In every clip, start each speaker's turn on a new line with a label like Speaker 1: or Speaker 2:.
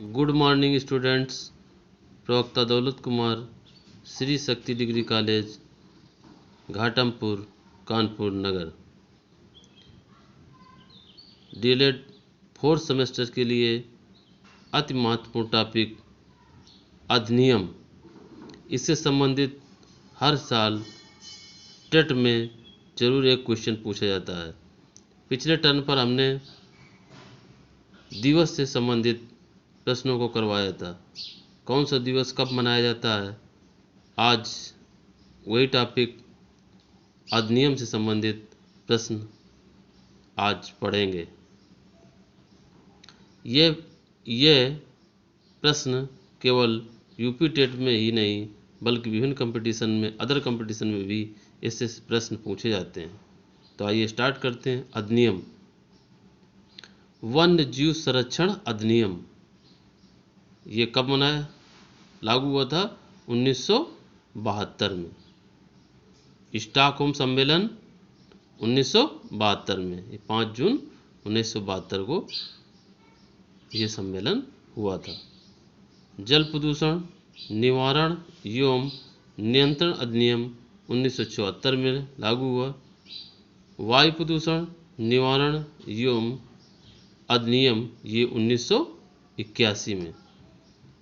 Speaker 1: Good morning students. प्रवक्ता दौलत Kumar, Shri Shakti degree college, Ghatampur, Kanpur नगर। DElEd fourth semester के लिए अति महत्वपूर्ण टॉपिक अधिनियम। इससे संबंधित हर साल टेट में जरूर एक क्वेश्चन पूछा जाता है। पिछले टर्न पर हमने दिवस से संबंधित प्रश्नों को करवाया था। कौन सा दिवस कब मनाया जाता है, आज वही टॉपिक अधिनियम से संबंधित प्रश्न आज पढ़ेंगे। ये प्रश्न केवल यूपी टेट में ही नहीं बल्कि विभिन्न कंपटीशन में, अदर कंपटीशन में भी इससे प्रश्न पूछे जाते हैं। तो आइए स्टार्ट करते हैं। अधिनियम, वन्य जीव संरक्षण अधिनियम, ये कब लागू हुआ था? 1972 में। स्टॉकहोम सम्मेलन 1972 में, 5 जून 1972 को ये सम्मेलन हुआ था। जल प्रदूषण निवारण एवं नियंत्रण अधिनियम 1974 में लागू हुआ। वायु प्रदूषण निवारण एवं अधिनियम ये 1981 में।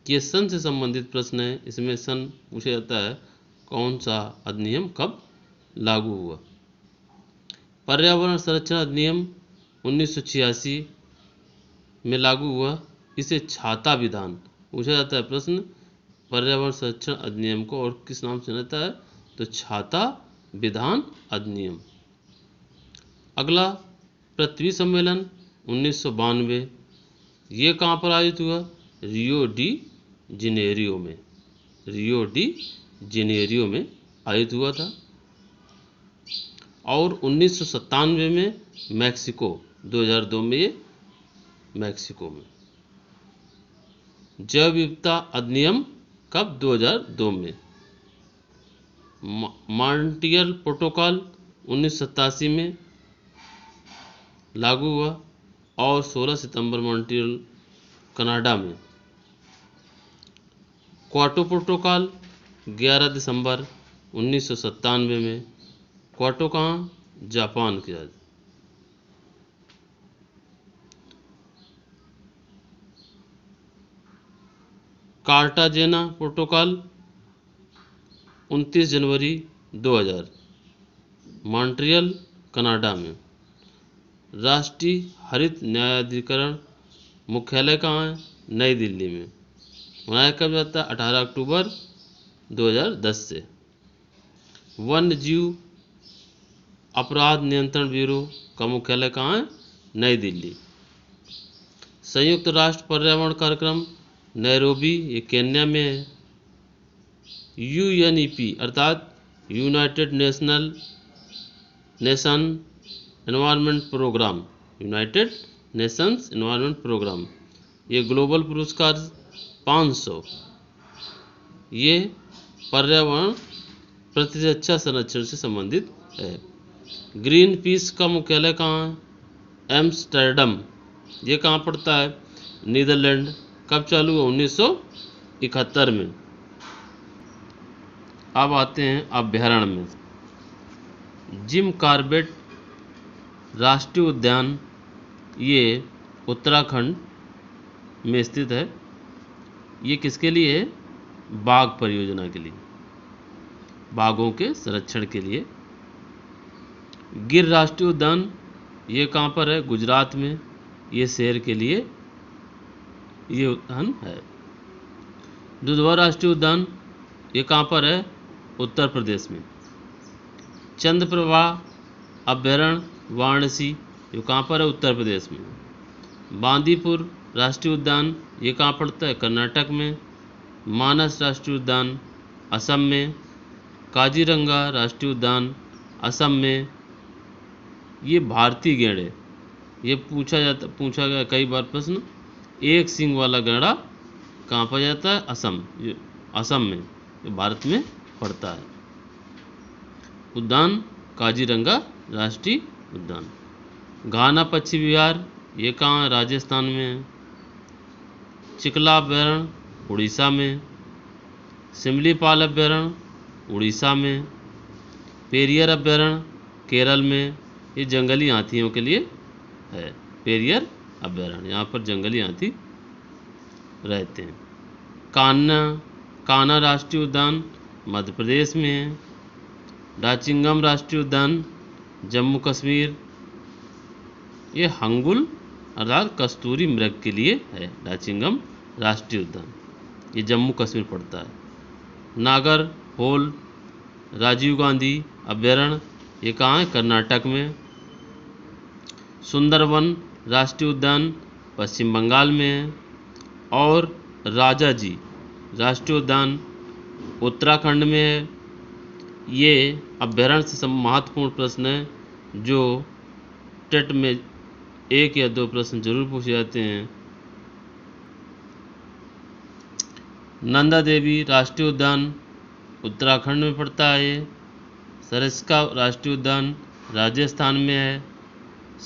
Speaker 1: ये सन से संबंधित प्रश्न है। इसमें सन पूछा जाता है कौन सा अधिनियम कब लागू हुआ। पर्यावरण संरक्षण अधिनियम 1986 में लागू हुआ। इसे छाता विधान पूछा जाता है प्रश्न। पर्यावरण संरक्षण अधिनियम को और किस नाम से जाता है? तो छाता विधान अधिनियम। अगला पृथ्वी सम्मेलन 1992, ये कहाँ पर आयोजित हुआ? रियो डी जेनेरियो में। रियो डी जेनेरियो में आयोजित हुआ था। और 1997 में मैक्सिको, 2002 में ये मैक्सिको में। जैव विविधता अधिनियम कब? 2002 में। मॉन्ट्रियल प्रोटोकॉल 1987 में लागू हुआ। और 16 सितंबर मॉन्ट्रियल कनाडा में। क्योटो प्रोटोकॉल 11 दिसंबर 1997 में। क्योटो कहाँ? जापान के राज्य। कार्टाजेना प्रोटोकॉल 29 जनवरी 2000, मॉन्ट्रियल कनाडा में। राष्ट्रीय हरित न्यायाधिकरण मुख्यालय कहाँ है? नई दिल्ली में। मनाया कब जाता है? 18 अक्टूबर 2010 से। वन्य जीव अपराध नियंत्रण ब्यूरो का मुख्यालय कहाँ है? नई दिल्ली। संयुक्त राष्ट्र पर्यावरण कार्यक्रम नैरोबी, ये केन्या में है। यूएनईपी अर्थात United Nation Environment Programme, United Nations Environment Programme, ये ग्लोबल पुरस्कार 500, ये पर्यावरण प्रतिरक्षा संरक्षण से संबंधित है। ग्रीन पीस का मुख्यालय कहाँ है? एम्स्टर्डम, ये कहाँ पड़ता है? नीदरलैंड। कब चालू हुआ? 1971 में। अब आते हैं अभ्यारण्य में। जिम कॉर्बेट राष्ट्रीय उद्यान, ये उत्तराखंड में स्थित है। ये किसके लिए है? बाघ परियोजना के लिए, बाघों के संरक्षण के लिए। गिर राष्ट्रीय उद्यान, ये कहाँ पर है? गुजरात में। ये शेर के लिए ये उद्यान है। दुधवा राष्ट्रीय उद्यान, ये कहाँ पर है? उत्तर प्रदेश में। चंद्रप्रभा अभ्यारण्य वाराणसी, ये कहाँ पर है? उत्तर प्रदेश में। बांदीपुर राष्ट्रीय उद्यान, ये कहाँ पड़ता है? कर्नाटक में। मानस राष्ट्रीय उद्यान असम में। काजीरंगा राष्ट्रीय उद्यान असम में। ये भारतीय गैंडे, ये पूछा गया कई बार प्रश्न। एक सींग वाला गैंडा कहाँ पर जाता है? असम, ये असम में, ये भारत में पड़ता है। उद्यान काजीरंगा राष्ट्रीय उद्यान। घाना पक्षी विहार, ये कहाँ? राजस्थान में है। चिकला अभ्यारण्य उड़ीसा में, सिमलीपाल अभ्यारण्य उड़ीसा में, पेरियर अभ्यारण्य केरल में। ये जंगली हाथियों के लिए है, पेरियर अभ्यारण्य, यहाँ पर जंगली हाथी रहते हैं। कान्हा राष्ट्रीय उद्यान मध्य प्रदेश में है। डाचिंगम राष्ट्रीय उद्यान जम्मू कश्मीर, ये हंगुल अर्थात कस्तूरी मृग के लिए है। डाचिंगम राष्ट्रीय उद्यान ये जम्मू कश्मीर पड़ता है। नागर होल राजीव गांधी अभ्यारण्य ये कहाँ है? कर्नाटक में। सुंदरवन राष्ट्रीय उद्यान पश्चिम बंगाल में है। और राजाजी राष्ट्रीय उद्यान उत्तराखंड में है। ये अभ्यारण्य से महत्वपूर्ण प्रश्न है जो टेट में 1 या 2 प्रश्न जरूर पूछे जाते हैं। नंदा देवी राष्ट्रीय उद्यान उत्तराखंड में पड़ता है। सरिस्का राष्ट्रीय उद्यान राजस्थान में है।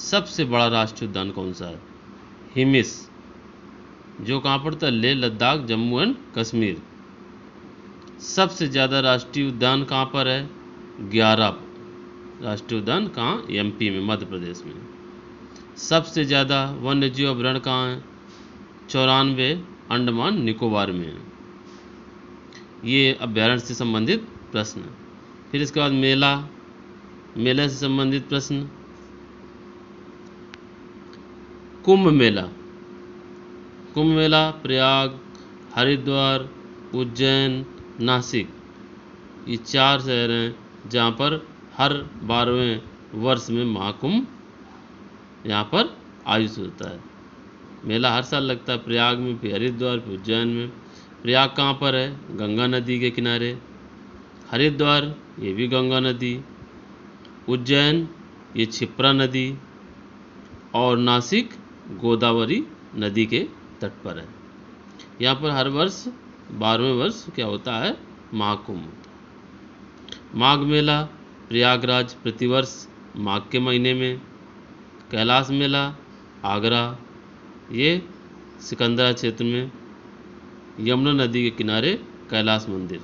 Speaker 1: सबसे बड़ा राष्ट्रीय उद्यान कौन सा है? हिमिस, जो कहाँ पड़ता है? लेह लद्दाख जम्मू एंड कश्मीर। सबसे ज़्यादा राष्ट्रीय उद्यान कहाँ पर है? 11 राष्ट्रीय उद्यान कहाँ? एमपी में, मध्य प्रदेश में। सबसे ज़्यादा वन्य जीव अभ्यारण्य कहाँ है? 94 अंडमान निकोबार में है। ये अभ्यारण्य से संबंधित प्रश्न। फिर इसके बाद मेला से संबंधित प्रश्न। कुंभ मेला प्रयाग, हरिद्वार, उज्जैन, नासिक, ये 4 शहर हैं जहाँ पर हर 12वें वर्ष में महाकुंभ यहाँ पर आयोजित होता है। मेला हर साल लगता है, प्रयाग में, फिर हरिद्वार, फिर उज्जैन में। प्रयाग कहाँ पर है? गंगा नदी के किनारे। हरिद्वार ये भी गंगा नदी। उज्जैन ये क्षिप्रा नदी। और नासिक गोदावरी नदी के तट पर है। यहाँ पर हर वर्ष 12वें वर्ष क्या होता है? महाकुंभ। माघ मेला प्रयागराज प्रतिवर्ष माघ के महीने में। कैलाश मेला आगरा, ये सिकंदरा क्षेत्र में। यमुना नदी के किनारे कैलाश मंदिर,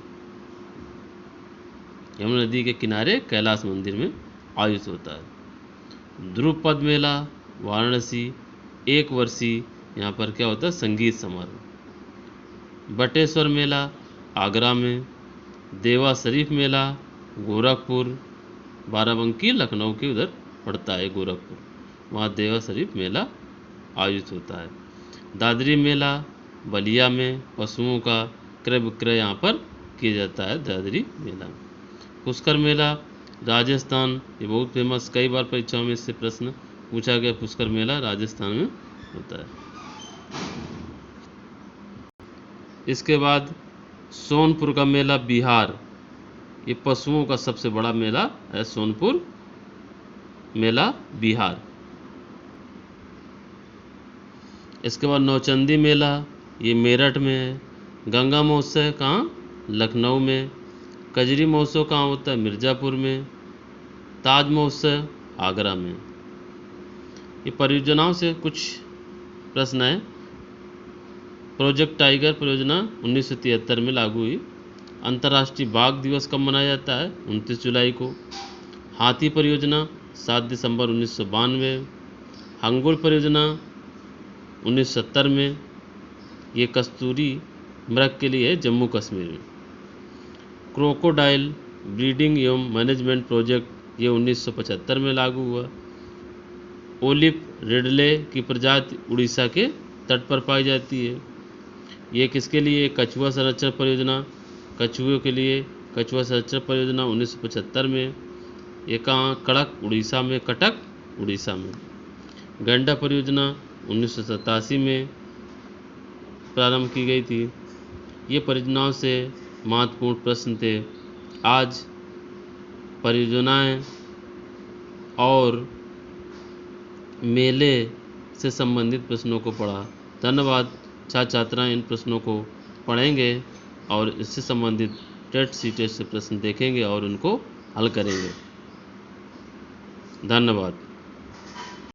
Speaker 1: यमुना नदी के किनारे कैलाश मंदिर में आयोजित होता है। ध्रुपद मेला वाराणसी, 1 वर्षीय यहाँ पर क्या होता है? संगीत समारोह। बटेश्वर मेला आगरा में। देवा शरीफ मेला गोरखपुर, बाराबंकी लखनऊ के उधर पड़ता है गोरखपुर, वहाँ देवा शरीफ मेला आयोजित होता है। दादरी मेला बलिया में, पशुओं का क्रय विक्रय यहाँ पर किया जाता है दादरी मेला। पुष्कर मेला राजस्थान, ये बहुत फेमस, कई बार परीक्षाओं में इससे प्रश्न पूछा गया। पुष्कर मेला राजस्थान में होता है। इसके बाद सोनपुर का मेला बिहार, ये पशुओं का सबसे बड़ा मेला है सोनपुर मेला बिहार। इसके बाद नौचंदी मेला, ये मेरठ में है। गंगा महोत्सव कहाँ? लखनऊ में। कजरी महोत्सव कहाँ होता है? मिर्ज़ापुर में। ताज महोत्सव आगरा में। ये परियोजनाओं से कुछ प्रश्न है। प्रोजेक्ट टाइगर परियोजना 1973 में लागू हुई। अंतर्राष्ट्रीय बाघ दिवस कब मनाया जाता है? 29 जुलाई को। हाथी परियोजना 7 दिसंबर 1992। हंगुल परियोजना 1970 में। ये कस्तूरी मृग के लिए है जम्मू कश्मीर में। क्रोकोडाइल ब्रीडिंग एवं मैनेजमेंट प्रोजेक्ट ये 1975 में लागू हुआ। ओलिव रिडले की प्रजाति उड़ीसा के तट पर पाई जाती है। ये किसके लिए? कछुआ संरक्षण परियोजना, कछुओं के लिए कछुआ संरक्षण परियोजना 1975 में। ये कहाँ? कड़क उड़ीसा में, कटक उड़ीसा में। गंडा परियोजना 1987 में प्रारंभ की गई थी। ये परियोजनाओं से महत्वपूर्ण प्रश्न थे। आज परियोजनाएं और मेले से संबंधित प्रश्नों को पढ़ा। धन्यवाद। छात्र छात्राएं इन प्रश्नों को पढ़ेंगे और इससे संबंधित टेट सीटेट से प्रश्न देखेंगे और उनको हल करेंगे। धन्यवाद।